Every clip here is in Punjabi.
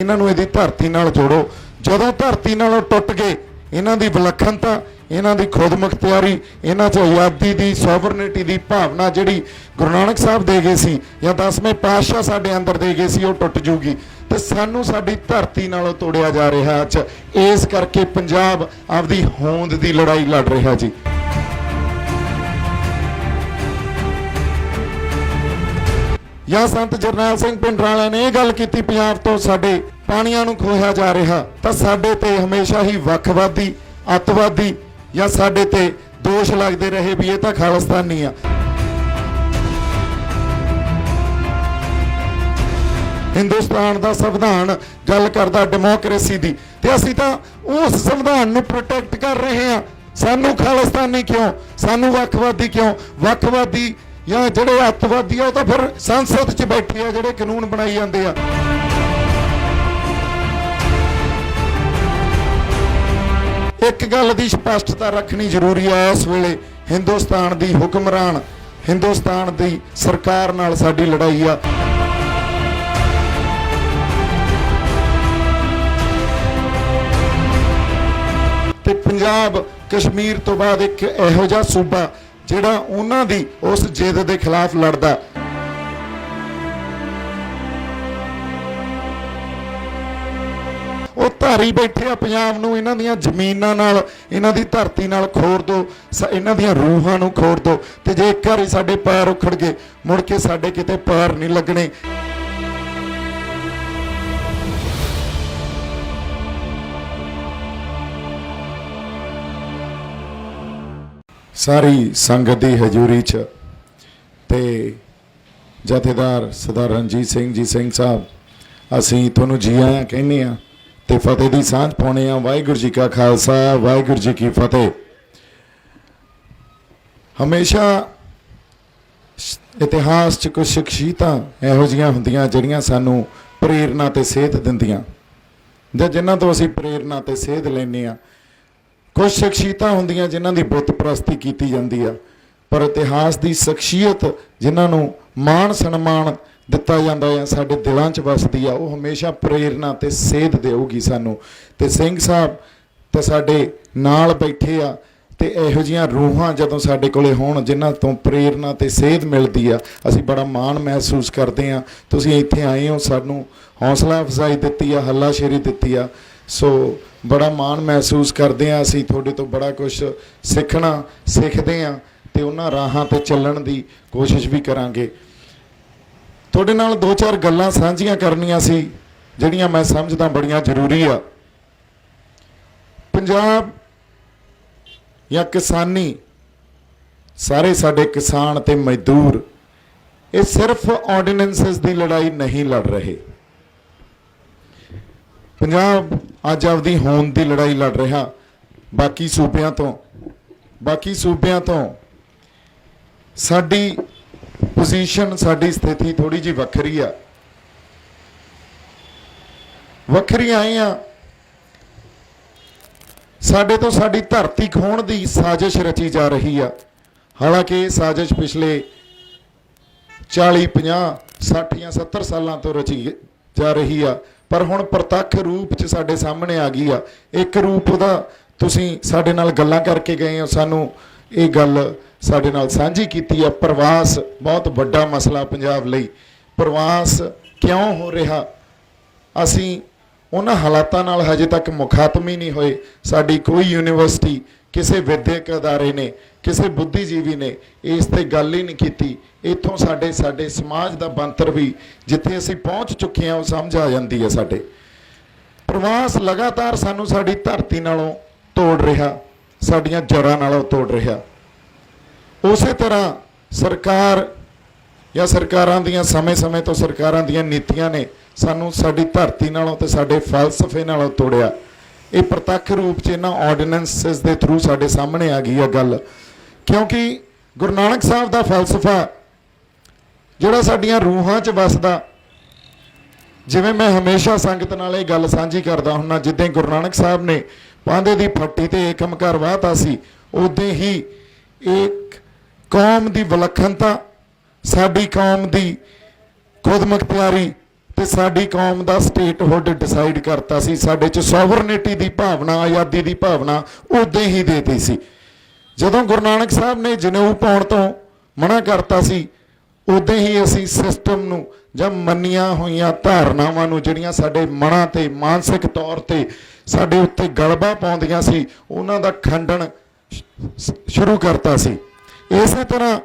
इन्हां नूं इहदी धरती नाल जोड़ो। जदों धरती नालों टुट गए इन्हां दी विलखणता, इन्हां दी खुदमुख्तियारी, इन्हां 'च आज़ादी दी सॉवरनिटी दी भावना जिहड़ी गुरु नानक साहब दे गए सी या 10वें पातशाह साडे अंदर दे गए सी, ओह टुट जूगी ते सानू साडी धरती नालों तोड़िया जा रहा। अज इस करके पंजाब आपदी होंद दी लड़ाई लड़ रहा जी। या संत जरनैल सिंह भिंडरां ने यह गल की पंजाब तो साडे पानियां नूं खोया जा रहा, तो साडे ते हमेशा ही वखवादी अतवादी या साडे ते दोष लगते रहे भी ये तो खालिस्तानी आ। हिंदुस्तान का संविधान गल करदा डेमोक्रेसी दी, ते असीं तां उस संविधान नूं प्रोटैक्ट कर रहे हैं। सानू खालिस्तानी क्यों, सानू वखवादी क्यों? वखवादी या ਜਿਹੜੇ ਅੱਤਵਾਦੀ ਆ ਉਹ ਤਾਂ ਫਿਰ ਸੰਸਦ 'ਚ ਬੈਠੇ ਆ ਜਿਹੜੇ ਕਾਨੂੰਨ ਬਣਾਈ ਜਾਂਦੇ ਆ। ਇੱਕ ਗੱਲ ਦੀ ਸਪਸ਼ਟਤਾ ਰੱਖਣੀ ਜ਼ਰੂਰੀ ਆ, ਇਸ ਵੇਲੇ ਹਿੰਦੁਸਤਾਨ ਦੀ ਹੁਕਮਰਾਨ, ਹਿੰਦੁਸਤਾਨ ਦੀ ਸਰਕਾਰ ਨਾਲ ਸਾਡੀ ਲੜਾਈ ਆ। ਤੇ ਪੰਜਾਬ ਕਸ਼ਮੀਰ ਤੋਂ ਬਾਅਦ ਇੱਕ ਇਹੋ ਜਿਹਾ ਸੂਬਾ ਜਿਹੜਾ ਉਹਨਾਂ ਦੀ ਉਸ ਜਿੱਦ ਦੇ ਖਿਲਾਫ ਲੜਦਾ। ਉਹ ਧਾਰੀ ਬੈਠੇ ਆ ਪੰਜਾਬ ਨੂੰ, ਇਹਨਾਂ ਦੀਆਂ ਜ਼ਮੀਨਾਂ ਨਾਲ, ਇਹਨਾਂ ਦੀ ਧਰਤੀ ਨਾਲ ਖੋਰ ਦੋ, ਇਹਨਾਂ ਦੀਆਂ ਰੂਹਾਂ ਨੂੰ ਖੋਰ ਦੋ, ਤੇ ਜੇ ਇੱਕ ਵਾਰੀ ਸਾਡੇ ਪੈਰ ਉਖੜ ਗਏ ਮੁੜ ਕੇ ਸਾਡੇ ਕਿਤੇ ਪੈਰ ਨਹੀਂ ਲੱਗਣੇ। सारी संगत की हजूरी च ते जथेदार सरदार रणजीत सिंह जी सिंह साहब असी तुहानूं जी आया कहने आ ते फतेह दी सांझ पाउने आ। वाहिगुरू जी का खालसा, वाहिगुरू जी की फतेह। हमेशा इतिहास च कुछ शख्सियतां इहो जिहियां हुंदियां जिहड़ियां सानूं प्रेरणा ते सेध दिंदियां जां जिन्हां तों असीं प्रेरणा ते सेध लैंदे आ। कुछ शख्सियतां हुंदियां जिन्हां दी बुत परस्ती कीती जांदी आ, पर इतिहास की शख्सियत जिन्हां नूं मान सन्मान दिता जांदा है साडे दिलां च वसदी आ, वो हमेशा प्रेरणा ते सेध देऊगी सानूं। ते सिंह साहब ते साडे नाल बैठे आ, ते इहो जिहियां रूहां जदों साडे कोले होण जिन्हां तों प्रेरणा ते सेध मिलदी आ, असीं बड़ा माण महसूस करदे आ। तुसीं इत्थे आए हो, सानूं हौसला अफजाई दित्ती आ, हल्लाशेरी दित्ती आ, सो बड़ा माण महसूस करते हैं। असीं तुहाडे तो बड़ा कुछ सीखना सीखते हैं ते उन्हां राहां ते चलण दी कोशिश भी करांगे। तुहाडे नाल दो चार गल्लां साझीआं करनियां सी जिहड़ियां मैं समझदा बड़ियां जरूरी आ। पंजाब या किसानी, सारे साडे किसान ते मजदूर ये सिर्फ ऑर्डिनेंसेस की लड़ाई नहीं लड़ रहे। पंजाब अज आपदी होंद की लड़ाई लड़ रहा। बाकी सूबियां तो साडी पोजीशन, साडी स्थिति थोड़ी जी वखरी आ। वखरी आए आ, साडे तो साडी धरती खोण दी साजिश रची जा रही आ। हालांकि ये साजिश पिछले 40, 50, 60 या 70 सालों तो रची जा रही आ, पर हुण प्रतख रूप च साडे सामने आ गई आ। एक रूप उहदा तुसीं साडे नाल गल्लां करके गए हो, सानूं ये गल साडे नाल साझी कीती आ। प्रवास बहुत वड्डा मसला पंजाब लई। प्रवास क्यों हो रहा? असीं उन्हां हालातां नाल हजे तक मुखातम ही नहीं होए। साडी कोई यूनीवर्सिटी, किसी विद्यक अदारे ने, किसी बुद्धिजीवी ने इस ते गल ही नहीं की। इत्थों साडे साडे समाज का बनतर भी जिथे असीं पहुँच चुके हैं वो समझ आ जाती है। साडे प्रवास लगातार सानू साडी धरती नालों तोड़ रहा, साडियां जड़ां नालों तोड़ रहा। उस तरह सरकार या सरकारां दियां समय समय तो सरकारां दियां नीतियां ने सानू साडी धरती नालों ते साडे फलसफे नालों तोड़िया। ये प्रतख रूप च इन्हां ऑर्डिनेंसेस के थ्रू साडे सामने आ गई है गल, क्योंकि गुरु नानक साहब का फलसफा जिहड़ा साडियां रूहां च वसदा, जिवें मैं हमेशा संगत नाल ये गल साझी करदा हुन्ना, जिद्दां गुरु नानक साहब ने पांधे दी फट्टी ते एकमकार वाहता सी, उद्दां ही एक कौम की विलखणता, साडी कौम की खुदमुख्तियारी ਤੇ ਸਾਡੀ ਕੌਮ ਦਾ ਸਟੇਟਹੁੱਡ ਡਿਸਾਈਡ ਕਰਤਾ ਸੀ। ਸਾਡੇ 'ਚ ਸੋਵਰਨਿਟੀ ਦੀ ਭਾਵਨਾ, ਆਜ਼ਾਦੀ ਦੀ ਭਾਵਨਾ ਉਦੋਂ ਹੀ ਦੇਤੀ ਸੀ। ਜਦੋਂ ਗੁਰੂ ਨਾਨਕ ਸਾਹਿਬ ਨੇ ਜਨੇਊ ਪਾਉਣ ਤੋਂ ਮਨਾ ਕਰਤਾ ਸੀ, ਉਦੋਂ ਹੀ ਅਸੀਂ ਸਿਸਟਮ ਨੂੰ ਜਾਂ ਮੰਨੀਆਂ ਹੋਈਆਂ ਧਾਰਨਾਵਾਂ ਨੂੰ, ਜਿਹੜੀਆਂ ਸਾਡੇ ਮਨਾਂ ਤੇ ਮਾਨਸਿਕ ਤੌਰ ਤੇ ਸਾਡੇ ਉੱਤੇ ਗਲਬਾ ਪਾਉਂਦੀਆਂ ਸੀ, ਉਹਨਾਂ ਦਾ ਖੰਡਨ ਸ਼ੁਰੂ ਕਰਤਾ ਸੀ। ਇਸੇ ਤਰ੍ਹਾਂ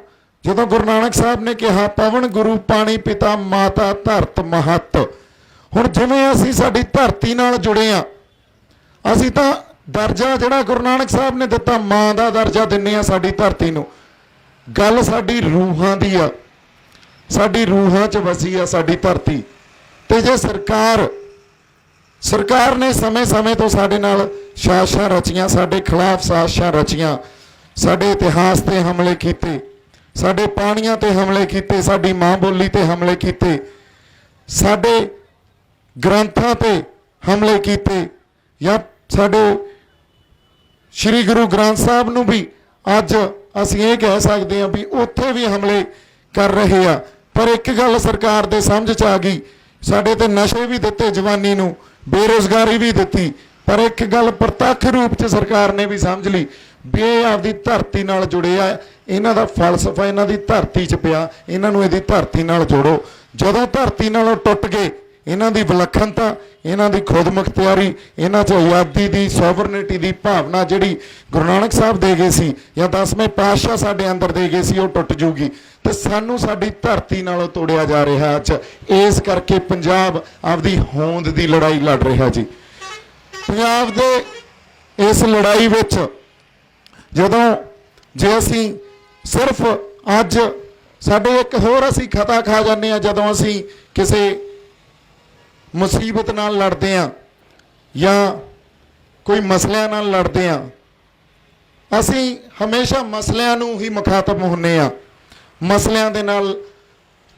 ਜਦੋਂ ਗੁਰੂ ਨਾਨਕ ਸਾਹਿਬ ਨੇ ਕਿਹਾ ਪਵਨ ਗੁਰੂ ਪਾਣੀ ਪਿਤਾ ਮਾਤਾ ਧਰਤ ਮਹੱਤ, ਹੁਣ ਜਿਵੇਂ ਅਸੀਂ ਸਾਡੀ ਧਰਤੀ ਨਾਲ ਜੁੜੇ ਆ, ਅਸੀਂ ਤਾਂ ਦਰਜਾ ਜਿਹੜਾ ਗੁਰੂ ਨਾਨਕ ਸਾਹਿਬ ਨੇ ਦਿੱਤਾ, ਮਾਂ ਦਾ ਦਰਜਾ ਦਿੰਦੇ ਆ ਸਾਡੀ ਧਰਤੀ ਨੂੰ। ਗੱਲ ਸਾਡੀ ਰੂਹਾਂ ਦੀ ਆ, ਸਾਡੀ ਰੂਹਾਂ 'ਚ ਵਸੀ ਆ ਸਾਡੀ ਧਰਤੀ। ਤੇ ਜੇ ਸਰਕਾਰ ਨੇ ਸਮੇਂ-ਸਮੇਂ ਤੋਂ ਸਾਡੇ ਨਾਲ ਸਾਜ਼ਿਸ਼ਾਂ ਰਚੀਆਂ, ਸਾਡੇ ਖਿਲਾਫ ਸਾਜ਼ਿਸ਼ਾਂ ਰਚੀਆਂ, ਸਾਡੇ ਇਤਿਹਾਸ ਤੇ ਹਮਲੇ ਕੀਤੇ, ਸਾਡੇ ਪਾਣੀਆਂ ਤੇ ਹਮਲੇ ਕੀਤੇ, ਸਾਡੀ ਮਾਂ ਬੋਲੀ ਤੇ ਹਮਲੇ ਕੀਤੇ, ਸਾਡੇ ਗ੍ਰੰਥਾਂ ਤੇ ਹਮਲੇ ਕੀਤੇ, ਜਾਂ ਸਾਡੇ ਸ਼੍ਰੀ ਗੁਰੂ ਗ੍ਰੰਥ ਸਾਹਿਬ ਨੂੰ ਵੀ ਅੱਜ ਅਸੀਂ ਇਹ ਕਹਿ ਸਕਦੇ ਹਾਂ ਵੀ ਉੱਥੇ ਵੀ ਹਮਲੇ ਕਰ ਰਹੇ ਆ। ਪਰ ਇੱਕ ਗੱਲ ਸਰਕਾਰ ਦੇ ਸਮਝ 'ਚ ਆ ਗਈ, ਸਾਡੇ ਤੇ ਨਸ਼ੇ ਵੀ ਦਿੱਤੇ, ਜਵਾਨੀ ਨੂੰ ਬੇਰੁਜ਼ਗਾਰੀ ਵੀ ਦਿੱਤੀ, ਪਰ ਇੱਕ ਗੱਲ ਪ੍ਰਤੱਖ ਰੂਪ 'ਚ ਸਰਕਾਰ ਨੇ ਵੀ ਸਮਝ ਲਈ ਵੀ ਇਹ ਆਪਦੀ ਧਰਤੀ ਨਾਲ ਜੁੜੇ ਆ, ਇਹਨਾਂ ਦਾ ਫਲਸਫਾ ਇਹਨਾਂ ਦੀ ਧਰਤੀ 'ਚ ਪਿਆ, ਇਹਨਾਂ ਨੂੰ ਇਹਦੀ ਧਰਤੀ ਨਾਲ ਜੋੜੋ। ਜਦੋਂ ਧਰਤੀ ਨਾਲੋਂ ਟੁੱਟ ਗਏ, ਇਹਨਾਂ ਦੀ ਵਿਲੱਖਣਤਾ, ਇਹਨਾਂ ਦੀ ਖੁਦਮੁਖਤਿਆਰੀ, ਇਹਨਾਂ 'ਚ ਆਜ਼ਾਦੀ ਦੀ, ਸੋਵਰਨਿਟੀ ਦੀ ਭਾਵਨਾ ਜਿਹੜੀ ਗੁਰੂ ਨਾਨਕ ਸਾਹਿਬ ਦੇ ਗਏ ਸੀ ਜਾਂ 10ਵੇਂ ਪਾਤਸ਼ਾਹ ਸਾਡੇ ਅੰਦਰ ਦੇ ਗਏ ਸੀ, ਉਹ ਟੁੱਟ ਜੂਗੀ ਤੇ ਸਾਨੂੰ ਸਾਡੀ ਧਰਤੀ ਨਾਲੋਂ ਤੋੜਿਆ ਜਾ ਰਿਹਾ ਅੱਜ। ਇਸ ਕਰਕੇ ਪੰਜਾਬ ਆਪਦੀ ਹੋਂਦ ਦੀ ਲੜਾਈ ਲੜ ਰਿਹਾ ਜੀ। ਪੰਜਾਬ ਦੇ ਇਸ ਲੜਾਈ ਵਿੱਚ ਜੇ ਅਸੀਂ ਸਿਰਫ ਅੱਜ ਸਾਡੇ ਇੱਕ ਹੋਰ ਅਸੀਂ ਖਤਾ ਖਾ ਜਾਂਦੇ ਹਾਂ, ਜਦੋਂ ਅਸੀਂ ਕਿਸੇ ਮੁਸੀਬਤ ਨਾਲ ਲੜਦੇ ਹਾਂ ਜਾਂ ਕੋਈ ਮਸਲਿਆਂ ਨਾਲ ਲੜਦੇ ਹਾਂ, ਅਸੀਂ ਹਮੇਸ਼ਾ ਮਸਲਿਆਂ ਨੂੰ ਹੀ ਮੁਖਾਤਬ ਹੁੰਦੇ ਹਾਂ, ਮਸਲਿਆਂ ਦੇ ਨਾਲ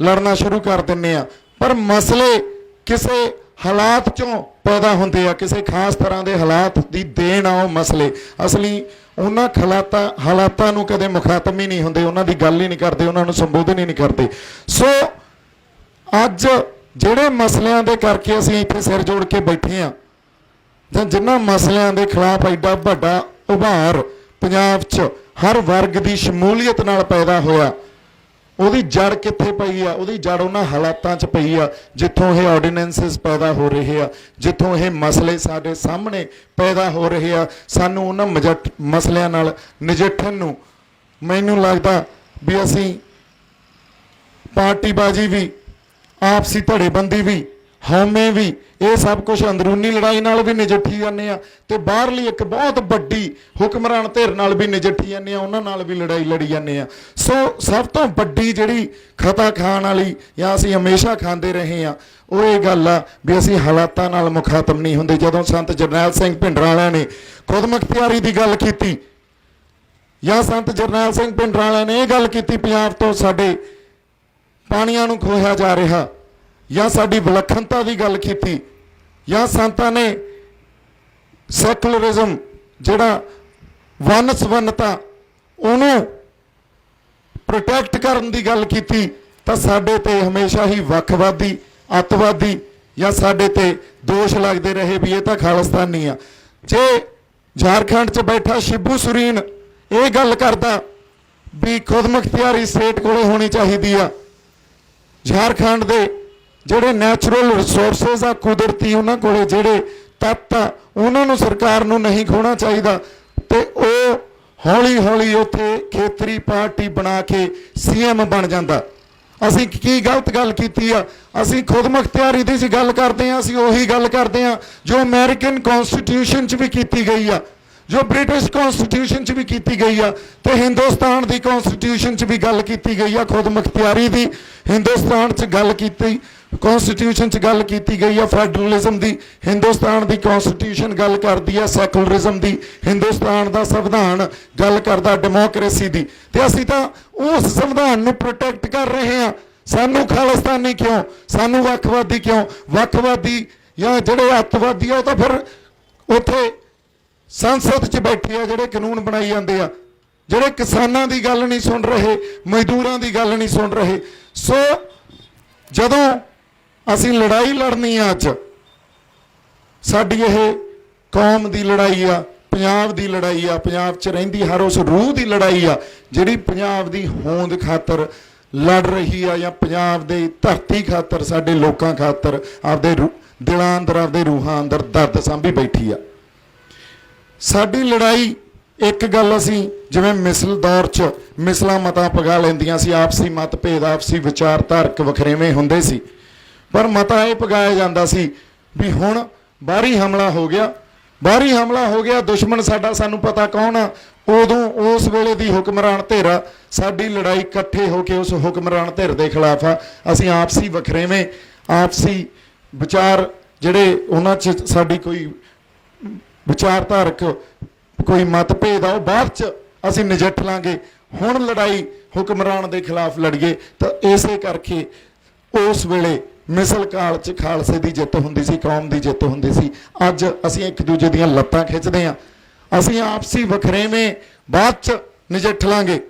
ਲੜਨਾ ਸ਼ੁਰੂ ਕਰ ਦਿੰਦੇ ਹਾਂ। ਪਰ ਮਸਲੇ ਕਿਸੇ ਹਾਲਾਤ 'ਚੋਂ ਪੈਦਾ ਹੁੰਦੇ ਆ, ਕਿਸੇ ਖਾਸ ਤਰ੍ਹਾਂ ਦੇ ਹਾਲਾਤ ਦੀ ਦੇਣ ਆ ਉਹ ਮਸਲੇ। ਅਸਲੀ ਉਹਨਾਂ ਹਾਲਾਤਾਂ ਨੂੰ ਕਦੇ ਮੁਖਾਤਬ ਹੀ ਨਹੀਂ ਹੁੰਦੇ, ਉਹਨਾਂ ਦੀ ਗੱਲ ਹੀ ਨਹੀਂ ਕਰਦੇ, ਉਹਨਾਂ ਨੂੰ ਸੰਬੋਧਨ ਹੀ ਨਹੀਂ ਕਰਦੇ। ਸੋ ਅੱਜ ਜਿਹੜੇ ਮਸਲਿਆਂ ਦੇ ਕਰਕੇ ਅਸੀਂ ਇੱਥੇ ਸਿਰ ਜੋੜ ਕੇ ਬੈਠੇ ਹਾਂ, ਜਾਂ ਜਿਨ੍ਹਾਂ ਮਸਲਿਆਂ ਦੇ ਖਿਲਾਫ ਐਡਾ ਵੱਡਾ ਉਭਾਰ ਪੰਜਾਬ 'ਚ ਹਰ ਵਰਗ ਦੀ ਸ਼ਮੂਲੀਅਤ ਨਾਲ ਪੈਦਾ ਹੋਇਆ, ਉਹਦੀ ਜੜ ਕਿੱਥੇ ਪਈ ਆ? ਉਹਦੀ ਜੜ ਉਹਨਾਂ ਹਾਲਾਤਾਂ 'ਚ ਪਈ ਆ ਜਿੱਥੋਂ ਇਹ ਆਰਡੀਨੈਂਸਿਸ ਪੈਦਾ ਹੋ ਰਹੇ ਆ, ਜਿੱਥੋਂ ਇਹ ਮਸਲੇ ਸਾਡੇ ਸਾਹਮਣੇ ਪੈਦਾ ਹੋ ਰਹੇ ਆ। ਸਾਨੂੰ ਉਹਨਾਂ ਮਸਲਿਆਂ ਨਾਲ ਨਜਿੱਠਣ ਨੂੰ ਮੈਨੂੰ ਲੱਗਦਾ ਵੀ ਅਸੀਂ ਪਾਰਟੀਬਾਜ਼ੀ ਵੀ, ਆਪਸੀ ਧੜੇਬੰਦੀ ਵੀ, ਹਉਮੈ ਵੀ, ਇਹ ਸਭ ਕੁਝ ਅੰਦਰੂਨੀ ਲੜਾਈ ਨਾਲ ਵੀ ਨਜਿੱਠੀ ਜਾਂਦੇ ਆ ਤੇ ਬਾਹਰਲੀ ਇੱਕ ਬਹੁਤ ਵੱਡੀ ਹੁਕਮਰਾਨ ਧਿਰ ਨਾਲ ਵੀ ਨਜਿੱਠੀ ਜਾਂਦੇ ਆ, ਉਹਨਾਂ ਨਾਲ ਵੀ ਲੜਾਈ ਲੜੀ ਜਾਂਦੇ ਆ। ਸੋ ਸਭ ਤੋਂ ਵੱਡੀ ਜਿਹੜੀ ਖਤਾ ਖਾਣ ਵਾਲੀ ਜਾਂ ਅਸੀਂ ਹਮੇਸ਼ਾ ਖਾਂਦੇ ਰਹੇ ਆ, ਉਹ ਇਹ ਗੱਲ ਆ ਵੀ ਅਸੀਂ ਹਾਲਾਤਾਂ ਨਾਲ ਮੁਖਾਤਬ ਨਹੀਂ ਹੁੰਦੇ। ਜਦੋਂ ਸੰਤ ਜਰਨੈਲ ਸਿੰਘ ਭਿੰਡਰਾਂਵਾਲਿਆਂ ਨੇ ਖੁਦਮੁਖਤਿਆਰੀ ਦੀ ਗੱਲ ਕੀਤੀ, ਜਾਂ ਸੰਤ ਜਰਨੈਲ ਸਿੰਘ ਭਿੰਡਰਾਂਵਾਲਿਆਂ ਨੇ ਇਹ ਗੱਲ ਕੀਤੀ ਪੰਜਾਬ ਤੋਂ ਸਾਡੇ ਪਾਣੀਆਂ ਨੂੰ ਖੋਹਿਆ ਜਾ ਰਿਹਾ, ਜਾਂ ਸਾਡੀ ਵਿਲੱਖਣਤਾ ਦੀ ਗੱਲ ਕੀਤੀ, ਜਾਂ ਸੰਤਾਂ ਨੇ ਸੈਕੂਲਰਿਜ਼ਮ ਜਿਹੜਾ ਵੰਨ ਸਵੰਨਤਾ ਉਹਨੂੰ ਪ੍ਰੋਟੈਕਟ ਕਰਨ ਦੀ ਗੱਲ ਕੀਤੀ, ਤਾਂ ਸਾਡੇ ਤੇ ਹਮੇਸ਼ਾ ਹੀ ਵੱਖਵਾਦੀ, ਅੱਤਵਾਦੀ ਜਾਂ ਸਾਡੇ ਤੇ ਦੋਸ਼ ਲੱਗਦੇ ਰਹੇ ਵੀ ਇਹ ਤਾਂ ਖਾਲਿਸਤਾਨੀ ਆ। ਜੇ ਝਾਰਖੰਡ 'ਚ ਬੈਠਾ ਸ਼ਿਬੂ ਸੁਰੀਨ ਇਹ ਗੱਲ ਕਰਦਾ ਵੀ ਖੁਦਮੁਖਤਿਆਰੀ ਸਟੇਟ ਕੋਲੇ ਹੋਣੀ ਚਾਹੀਦੀ ਆ, ਝਾਰਖੰਡ ਦੇ ਜਿਹੜੇ ਨੈਚੁਰਲ ਰਿਸੋਰਸਿਸ ਆ, ਕੁਦਰਤੀ ਉਹਨਾਂ ਕੋਲੇ ਜਿਹੜੇ ਤੱਤ ਆ, ਉਹਨਾਂ ਨੂੰ ਸਰਕਾਰ ਨੂੰ ਨਹੀਂ ਖੋਣਾ ਚਾਹੀਦਾ, ਤੇ ਉਹ ਹੌਲੀ ਹੌਲੀ ਉੱਥੇ ਖੇਤਰੀ ਪਾਰਟੀ ਬਣਾ ਕੇ CM ਬਣ ਜਾਂਦਾ। ਅਸੀਂ ਕੀ ਗਲਤ ਗੱਲ ਕੀਤੀ ਆ? ਅਸੀਂ ਖੁਦਮੁਖਤਿਆਰੀ ਦੀ ਗੱਲ ਕਰਦੇ ਹਾਂ, ਅਸੀਂ ਉਹੀ ਗੱਲ ਕਰਦੇ ਹਾਂ ਜੋ ਅਮਰੀਕਨ ਕਨਸਟੀਟਿਊਸ਼ਨ 'ਚ ਵੀ ਕੀਤੀ ਗਈ ਆ, ਜੋ ਬ੍ਰਿਟਿਸ਼ ਕਨਸਟੀਟਿਊਸ਼ਨ 'ਚ ਵੀ ਕੀਤੀ ਗਈ ਆ, ਤੇ ਹਿੰਦੁਸਤਾਨ ਦੀ ਕਨਸਟੀਟਿਊਸ਼ਨ 'ਚ ਵੀ ਗੱਲ ਕੀਤੀ ਗਈ ਆ ਖੁਦਮੁਖਤਿਆਰੀ ਦੀ। ਹਿੰਦੁਸਤਾਨ 'ਚ ਗੱਲ ਕੀਤੀ, ਕਨਸਟੀਟਿਊਸ਼ਨ 'ਚ ਗੱਲ ਕੀਤੀ ਗਈ ਆ ਫੈਡਰਲਿਜ਼ਮ ਦੀ। ਹਿੰਦੁਸਤਾਨ ਦੀ ਕਨਸਟੀਟਿਊਸ਼ਨ ਗੱਲ ਕਰਦੀ ਆ ਸੈਕੂਲਰਿਜ਼ਮ ਦੀ, ਹਿੰਦੁਸਤਾਨ ਦਾ ਸੰਵਿਧਾਨ ਗੱਲ ਕਰਦਾ ਡੈਮੋਕ੍ਰੇਸੀ ਦੀ, ਤੇ ਅਸੀਂ ਤਾਂ ਉਸ ਸੰਵਿਧਾਨ ਨੂੰ ਪ੍ਰੋਟੈਕਟ ਕਰ ਰਹੇ ਹਾਂ। ਸਾਨੂੰ ਖਾਲਿਸਤਾਨੀ ਕਿਉਂ? ਸਾਨੂੰ ਵੱਖਵਾਦੀ ਕਿਉਂ? ਵੱਖਵਾਦੀ ਜਾਂ ਜਿਹੜੇ ਅੱਤਵਾਦੀ ਆ ਉਹ ਤਾਂ ਫਿਰ ਉੱਥੇ ਸੰਸਦ 'ਚ ਬੈਠੇ ਆ, ਜਿਹੜੇ ਕਾਨੂੰਨ ਬਣਾਈ ਜਾਂਦੇ ਆ, ਜਿਹੜੇ ਕਿਸਾਨਾਂ ਦੀ ਗੱਲ ਨਹੀਂ ਸੁਣ ਰਹੇ, ਮਜ਼ਦੂਰਾਂ ਦੀ ਗੱਲ ਨਹੀਂ ਸੁਣ ਰਹੇ। ਸੋ ਜਦੋਂ ਅਸੀਂ ਲੜਾਈ ਲੜਨੀ ਆ। ਅੱਜ ਸਾਡੀ ਇਹ ਕੌਮ ਦੀ ਲੜਾਈ ਆ, ਪੰਜਾਬ ਦੀ ਲੜਾਈ ਆ, ਪੰਜਾਬ 'ਚ ਰਹਿੰਦੀ ਹਰ ਉਸ ਰੂਹ ਦੀ ਲੜਾਈ ਆ ਜਿਹੜੀ ਪੰਜਾਬ ਦੀ ਹੋਂਦ ਖਾਤਰ ਲੜ ਰਹੀ ਆ, ਜਾਂ ਪੰਜਾਬ ਦੇ ਧਰਤੀ ਖਾਤਰ, ਸਾਡੇ ਲੋਕਾਂ ਖਾਤਰ ਆਪਦੇ ਦਿਲਾਂ ਅੰਦਰ, ਆਪਦੇ ਰੂਹਾਂ ਅੰਦਰ ਦਰਦ ਸਾਂਭੀ ਬੈਠੀ ਆ। ਸਾਡੀ ਲੜਾਈ ਇੱਕ ਗੱਲ, ਅਸੀਂ ਜਿਵੇਂ ਮਿਸਲ ਦੌਰ 'ਚ ਮਿਸਲਾਂ ਮਤਾਂ ਪਗਾ ਲੈਂਦੀਆਂ ਸੀ, ਆਪਸੀ ਮਤਭੇਦ, ਆਪਸੀ ਵਿਚਾਰਧਾਰਕ ਵਖਰੇਵੇਂ ਹੁੰਦੇ ਸੀ, ਪਰ ਮਤਾ ਇਹ ਪਗਾਇਆ ਜਾਂਦਾ ਸੀ ਵੀ ਹੁਣ ਬਾਹਰੀ ਹਮਲਾ ਹੋ ਗਿਆ, ਬਾਹਰੀ ਹਮਲਾ ਹੋ ਗਿਆ, ਦੁਸ਼ਮਣ ਸਾਡਾ ਸਾਨੂੰ ਪਤਾ ਕੌਣ ਆ। ਉਦੋਂ ਉਸ ਵੇਲੇ ਦੀ ਹੁਕਮਰਾਨ ਧਿਰ, ਸਾਡੀ ਲੜਾਈ ਇਕੱਠੇ ਹੋ ਕੇ ਉਸ ਹੁਕਮਰਾਨ ਧਿਰ ਦੇ ਖਿਲਾਫ ਆ। ਅਸੀਂ ਆਪਸੀ ਵਖਰੇਵੇਂ, ਆਪਸੀ ਵਿਚਾਰ ਜਿਹੜੇ ਉਹਨਾਂ 'ਚ ਸਾਡੀ ਕੋਈ ਵਿਚਾਰਧਾਰਕ ਕੋਈ ਮਤਭੇਦ ਆ, ਉਹ ਬਾਅਦ 'ਚ ਅਸੀਂ ਨਜਿੱਠ ਲਾਂਗੇ। ਹੁਣ ਲੜਾਈ ਹੁਕਮਰਾਨ ਦੇ ਖਿਲਾਫ ਲੜੀਏ। ਤਾਂ ਇਸੇ ਕਰਕੇ ਉਸ ਵੇਲੇ ਮਿਸਲ ਕਾਲ 'ਚ ਖਾਲਸੇ ਦੀ ਜਿੱਤ ਹੁੰਦੀ ਸੀ, ਕੌਮ ਦੀ ਜਿੱਤ ਹੁੰਦੀ ਸੀ। ਅੱਜ ਅਸੀਂ ਇੱਕ ਦੂਜੇ ਦੀਆਂ ਲੱਤਾਂ ਖਿੱਚਦੇ ਹਾਂ। ਅਸੀਂ ਆਪਸੀ ਵਖਰੇਵੇਂ ਬਾਅਦ 'ਚ ਨਜਿੱਠ ਲਾਂਗੇ।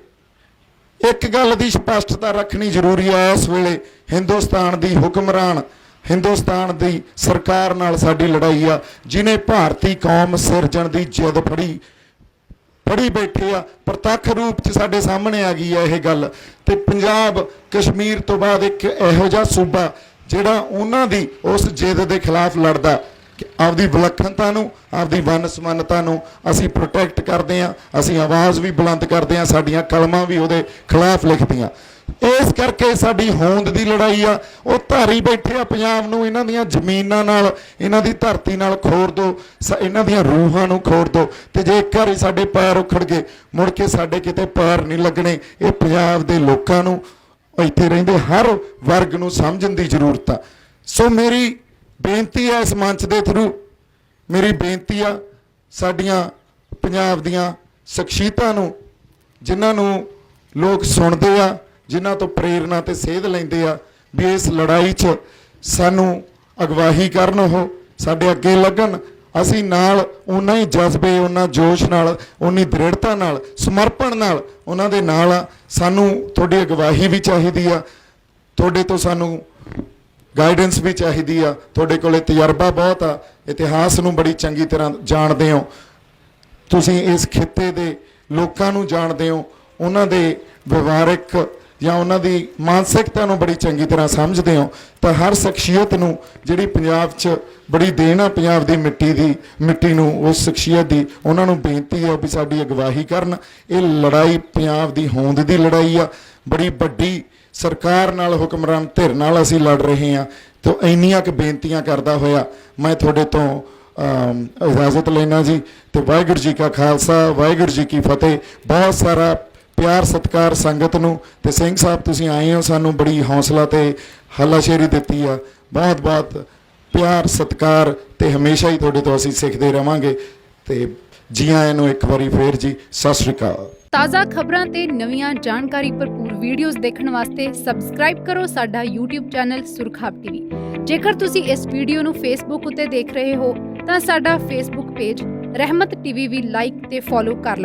ਇੱਕ ਗੱਲ ਦੀ ਸਪਸ਼ਟਤਾ ਰੱਖਣੀ ਜ਼ਰੂਰੀ ਹੈ, ਇਸ ਵੇਲੇ ਹਿੰਦੁਸਤਾਨ ਦੀ ਹੁਕਮਰਾਨ, ਹਿੰਦੁਸਤਾਨ ਦੀ ਸਰਕਾਰ ਨਾਲ ਸਾਡੀ ਲੜਾਈ ਆ, ਜਿਹਨੇ ਭਾਰਤੀ ਕੌਮ ਸਿਰਜਣ ਦੀ ਜਿੱਦ ਫੜੀ ਬੈਠੇ ਆ। ਪ੍ਰਤੱਖ ਰੂਪ 'ਚ ਸਾਡੇ ਸਾਹਮਣੇ ਆ ਗਈ ਹੈ ਇਹ ਗੱਲ। ਤੇ ਪੰਜਾਬ ਕਸ਼ਮੀਰ ਤੋਂ ਬਾਅਦ ਇੱਕ ਇਹੋ ਜਿਹਾ ਸੂਬਾ ਜਿਹੜਾ ਉਹਨਾਂ ਦੀ ਉਸ ਜਿੱਦ ਦੇ ਖਿਲਾਫ ਲੜਦਾ ਕਿ ਆਪਦੀ ਵਿਲੱਖਣਤਾ ਨੂੰ, ਆਪਦੀ ਵੰਨ ਸਵੰਨਤਾ ਨੂੰ ਅਸੀਂ ਪ੍ਰੋਟੈਕਟ ਕਰਦੇ ਹਾਂ, ਅਸੀਂ ਆਵਾਜ਼ ਵੀ ਬੁਲੰਦ ਕਰਦੇ ਹਾਂ, ਸਾਡੀਆਂ ਕਲਮਾਂ ਵੀ ਉਹਦੇ ਖਿਲਾਫ ਲਿਖਦੀਆਂ। ਇਸ ਕਰਕੇ ਸਾਡੀ ਹੋਂਦ ਦੀ ਲੜਾਈ ਆ। ਉਹ ਧਾਰੀ ਬੈਠੇ ਆ ਪੰਜਾਬ ਨੂੰ, ਇਹਨਾਂ ਦੀਆਂ ਜ਼ਮੀਨਾਂ ਨਾਲ, ਇਹਨਾਂ ਦੀ ਧਰਤੀ ਨਾਲ ਖੋਰ ਦਿਓ, ਇਹਨਾਂ ਦੀਆਂ ਰੂਹਾਂ ਨੂੰ ਖੋਰ ਦਿਓ। ਤੇ ਜੇ ਇੱਕ ਵਾਰੀ ਸਾਡੇ ਪੈਰ ਉਖੜ ਗਏ, ਮੁੜ ਕੇ ਸਾਡੇ ਕਿਤੇ ਪੈਰ ਨਹੀਂ ਲੱਗਣੇ। ਇਹ ਪੰਜਾਬ ਦੇ ਲੋਕਾਂ ਨੂੰ, ਇੱਥੇ ਰਹਿੰਦੇ ਹਰ ਵਰਗ ਨੂੰ ਸਮਝਣ ਦੀ ਜ਼ਰੂਰਤ ਆ। ਸੋ ਮੇਰੀ ਬੇਨਤੀ ਹੈ, ਇਸ ਮੰਚ ਦੇ ਥਰੂ ਮੇਰੀ ਬੇਨਤੀ ਆ ਸਾਡੀਆਂ ਪੰਜਾਬ ਦੀਆਂ ਸ਼ਖਸੀਅਤਾਂ ਨੂੰ, ਜਿਨ੍ਹਾਂ ਨੂੰ ਲੋਕ ਸੁਣਦੇ ਆ, ਜਿਨ੍ਹਾਂ ਤੋਂ ਪ੍ਰੇਰਨਾ ਤੇ ਸੇਧ ਲੈਂਦੇ ਆ, ਵੀ ਇਸ ਲੜਾਈ 'ਚ ਸਾਨੂੰ ਅਗਵਾਈ ਕਰਨ, ਉਹ ਸਾਡੇ ਅੱਗੇ ਲੱਗਣ। ਅਸੀਂ ਨਾਲ ਉਨਾ ਹੀ ਜਜ਼ਬੇ, ਉਨਾ ਜੋਸ਼ ਨਾਲ, ਉਨੀ ਦ੍ਰਿੜਤਾ ਨਾਲ, ਸਮਰਪਣ ਨਾਲ ਉਹਨਾਂ ਦੇ ਨਾਲ ਆ। ਸਾਨੂੰ ਤੁਹਾਡੀ ਅਗਵਾਈ ਵੀ ਚਾਹੀਦੀ ਆ, ਤੁਹਾਡੇ ਤੋਂ ਸਾਨੂੰ ਗਾਈਡੈਂਸ ਵੀ ਚਾਹੀਦੀ ਆ। ਤੁਹਾਡੇ ਕੋਲੇ ਤਜਰਬਾ ਬਹੁਤ ਆ, ਇਤਿਹਾਸ ਨੂੰ ਬੜੀ ਚੰਗੀ ਤਰ੍ਹਾਂ ਜਾਣਦੇ ਹੋ, ਤੁਸੀਂ ਇਸ ਖਿੱਤੇ ਦੇ ਲੋਕਾਂ ਨੂੰ ਜਾਣਦੇ ਹੋ, ਉਹਨਾਂ ਦੇ ਵਿਵਹਾਰਿਕ ਜਾਂ ਉਹਨਾਂ ਦੀ ਮਾਨਸਿਕਤਾ ਨੂੰ ਬੜੀ ਚੰਗੀ ਤਰ੍ਹਾਂ ਸਮਝਦੇ ਹੋ। ਤਾਂ ਹਰ ਸ਼ਖਸੀਅਤ ਨੂੰ ਜਿਹੜੀ ਪੰਜਾਬ 'ਚ ਬੜੀ ਦੇਣ ਆ, ਪੰਜਾਬ ਦੀ ਮਿੱਟੀ ਨੂੰ, ਉਸ ਸ਼ਖਸੀਅਤ ਦੀ, ਉਹਨਾਂ ਨੂੰ ਬੇਨਤੀ ਹੈ ਵੀ ਸਾਡੀ ਅਗਵਾਈ ਕਰਨ। ਇਹ ਲੜਾਈ ਪੰਜਾਬ ਦੀ ਹੋਂਦ ਦੀ ਲੜਾਈ ਆ। ਬੜੀ ਵੱਡੀ ਸਰਕਾਰ ਨਾਲ, ਹੁਕਮਰਾਨ ਧਿਰ ਨਾਲ ਅਸੀਂ ਲੜ ਰਹੇ ਹਾਂ। ਤਾਂ ਇੰਨੀਆਂ ਕੁ ਬੇਨਤੀਆਂ ਕਰਦਾ ਹੋਇਆ ਮੈਂ ਤੁਹਾਡੇ ਤੋਂ ਇਜਾਜ਼ਤ ਲੈਣਾ ਜੀ। ਤੇ ਵਾਹਿਗੁਰੂ ਜੀ ਕਾ ਖਾਲਸਾ, ਵਾਹਿਗੁਰੂ ਜੀ ਕੀ ਫਤਿਹ। ਬਹੁਤ ਸਾਰਾ ਪਿਆਰ ਸਤਿਕਾਰ ਸੰਗਤ ਨੂੰ। ਤੇ ਸਿੰਘ ਸਾਹਿਬ ਤੁਸੀਂ ਆਏ ਹੋ, ਸਾਨੂੰ ਬੜੀ ਹੌਸਲਾ ਤੇ ਹੱਲਾਸ਼ੇਰੀ ਦਿੱਤੀ ਆ। ਬਹੁਤ ਬਹੁਤ ਪਿਆਰ ਸਤਿਕਾਰ, ਤੇ ਹਮੇਸ਼ਾ ਹੀ ਤੁਹਾਡੇ ਤੋਂ ਅਸੀਂ ਸਿੱਖਦੇ ਰਵਾਂਗੇ। ਤੇ ਜੀ ਆਇਆਂ ਨੂੰ ਇੱਕ ਵਾਰੀ ਫੇਰ ਜੀ, ਸਤਿ ਸ਼੍ਰੀ ਅਕਾਲ। ਤਾਜ਼ਾ ਖਬਰਾਂ ਤੇ ਨਵੀਆਂ ਜਾਣਕਾਰੀ ਭਰਪੂਰ ਵੀਡੀਓਜ਼ ਦੇਖਣ ਵਾਸਤੇ ਸਬਸਕ੍ਰਾਈਬ ਕਰੋ ਸਾਡਾ YouTube ਚੈਨਲ ਸੁਰਖਾਬ ਟੀਵੀ। ਜੇਕਰ ਤੁਸੀਂ ਇਸ ਵੀਡੀਓ ਨੂੰ Facebook ਉੱਤੇ ਦੇਖ ਰਹੇ ਹੋ ਤਾਂ ਸਾਡਾ Facebook ਪੇਜ ਰਹਿਮਤ ਟੀਵੀ ਵੀ ਲਾਈਕ ਤੇ ਫੋਲੋ ਕਰ ਲਓ।